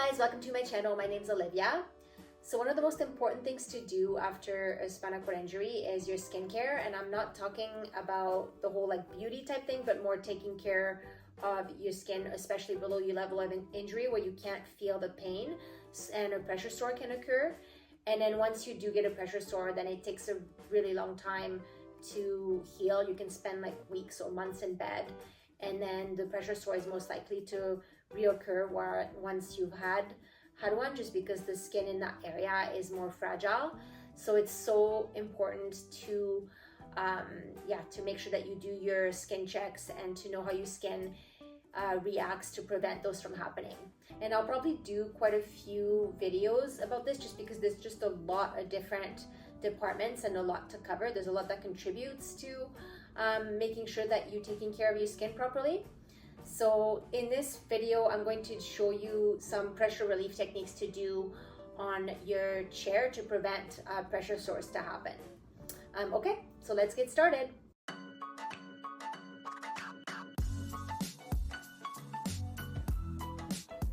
guys, welcome to my channel. My name is Olivia. So one of the most important things to do after a spinal cord injury is your skincare, and I'm not talking about the whole like beauty type thing, but more taking care of your skin, especially below your level of an injury where you can't feel the pain and a pressure sore can occur. And then once you do get a pressure sore, then it takes a really long time to heal. You can spend like weeks or months in bed, and then the pressure sore is most likely to reoccur once you've had one, just because the skin in that area is more fragile. So it's so important to make sure that you do your skin checks and to know how your skin reacts to prevent those from happening. And I'll probably do quite a few videos about this, just because there's just a lot of different departments and a lot to cover. There's a lot that contributes to making sure that you're taking care of your skin properly. So in this video, I'm going to show you some pressure relief techniques to do on your chair to prevent pressure sores to happen. Okay, so let's get started.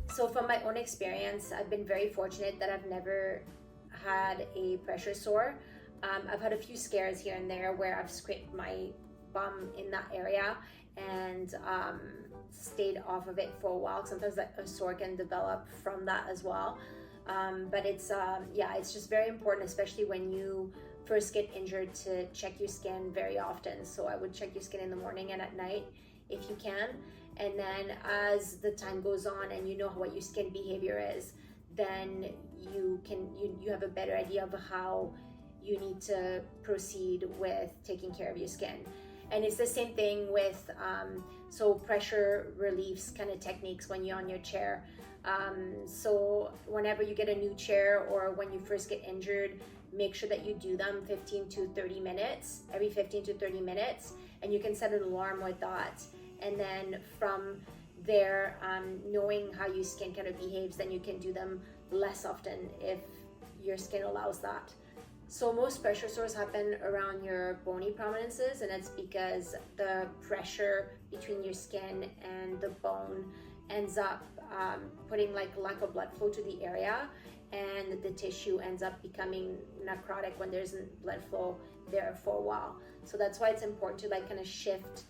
So from my own experience, I've been very fortunate that I've never had a pressure sore. I've had a few scares here and there where I've scraped my bum in that area and stayed off of it for a while. Sometimes a sore can develop from that as well. But it's just very important, especially when you first get injured, to check your skin very often. So I would check your skin in the morning and at night if you can. And then as the time goes on and you know what your skin behavior is, then you have a better idea of how you need to proceed with taking care of your skin. And it's the same thing with so pressure reliefs kind of techniques when you're on your chair. So whenever you get a new chair or when you first get injured, make sure that you do them 15 to 30 minutes, every 15 to 30 minutes, and you can set an alarm with that. And then from there, knowing how your skin kind of behaves, then you can do them less often if your skin allows that. So most pressure sores happen around your bony prominences, and that's because the pressure between your skin and the bone ends up putting like lack of blood flow to the area, and the tissue ends up becoming necrotic when there isn't blood flow there for a while. So that's why it's important to like kind of shift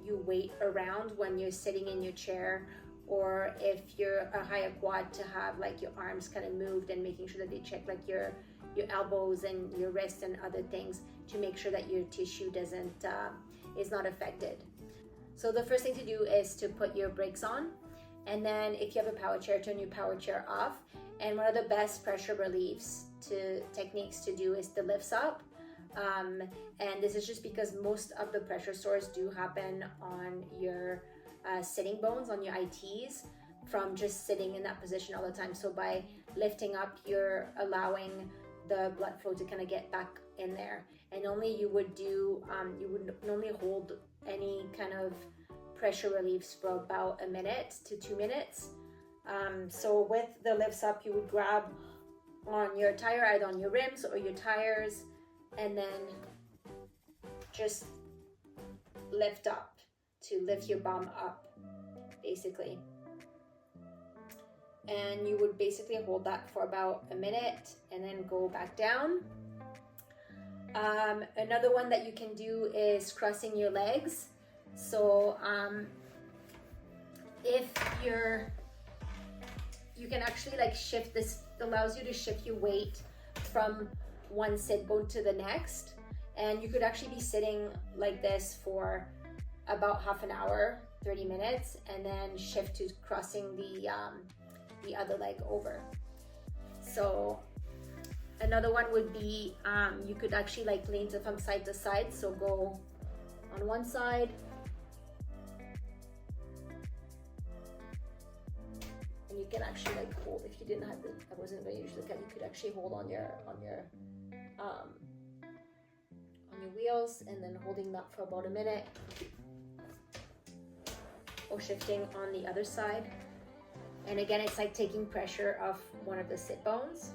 your weight around when you're sitting in your chair, or if you're a higher quad, to have like your arms kind of moved and making sure that they check like your elbows and your wrists and other things to make sure that your tissue is not affected. So the first thing to do is to put your brakes on, and then if you have a power chair, turn your power chair off. And one of the best pressure reliefs techniques to do is the lifts up. And this is just because most of the pressure sores do happen on your sitting bones, on your ITs, from just sitting in that position all the time. So by lifting up, you're allowing the blood flow to kind of get back in there. And only you would normally hold any kind of pressure reliefs for about a minute to 2 minutes. So with the lifts up, you would grab on your tire, either on your rims or your tires, and then just lift up to lift your bum up, basically. And you would basically hold that for about a minute and then go back down. Another one that you can do is crossing your legs. So if you can actually like shift this, allows you to shift your weight from one sit bone to the next, and you could actually be sitting like this for about half an hour, 30 minutes, and then shift to crossing the other leg over. So another one would be you could actually like lean from side to side. So go on one side and you can actually like hold, if you didn't have I wasn't going to use the cut, you could actually hold on your wheels, and then holding that for about a minute, or shifting on the other side. And again, it's like taking pressure off one of the sit bones.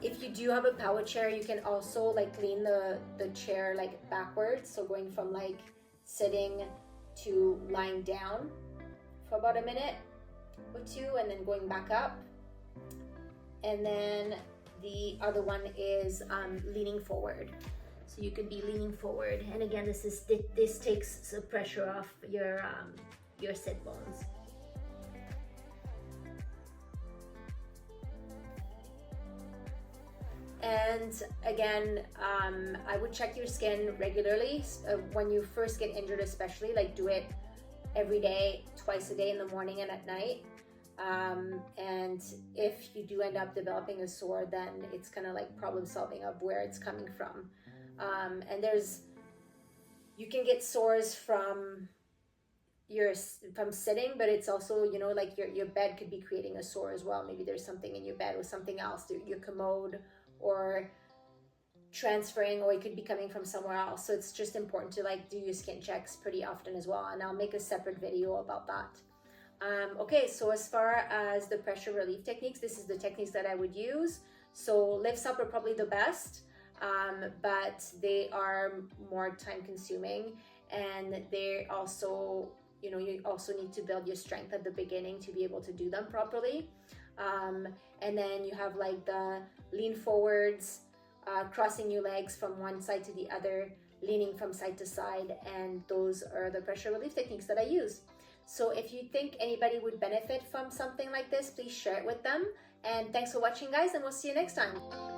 If you do have a power chair, you can also like lean the chair like backwards. So going from like sitting to lying down for about a minute or two and then going back up. And then the other one is leaning forward. So you could be leaning forward, and again, this takes the pressure off your sit bones. And again, I would check your skin regularly when you first get injured, especially. Like, do it every day, twice a day, in the morning and at night. And if you do end up developing a sore, then it's kind of like problem solving of where it's coming from. And you can get sores from sitting, but it's also, you know, like your bed could be creating a sore as well. Maybe there's something in your bed or something else, your commode, or transferring, or it could be coming from somewhere else. So it's just important to like do your skin checks pretty often as well, and I'll make a separate video about that. Okay, so as far as the pressure relief techniques, this is the techniques that I would use. So lifts up are probably the best, but they are more time consuming, and they're also, you know, you also need to build your strength at the beginning to be able to do them properly. And then you have like the lean forwards, crossing your legs from one side to the other, leaning from side to side, and those are the pressure relief techniques that I use. So if you think anybody would benefit from something like this, please share it with them. And thanks for watching, guys, and we'll see you next time.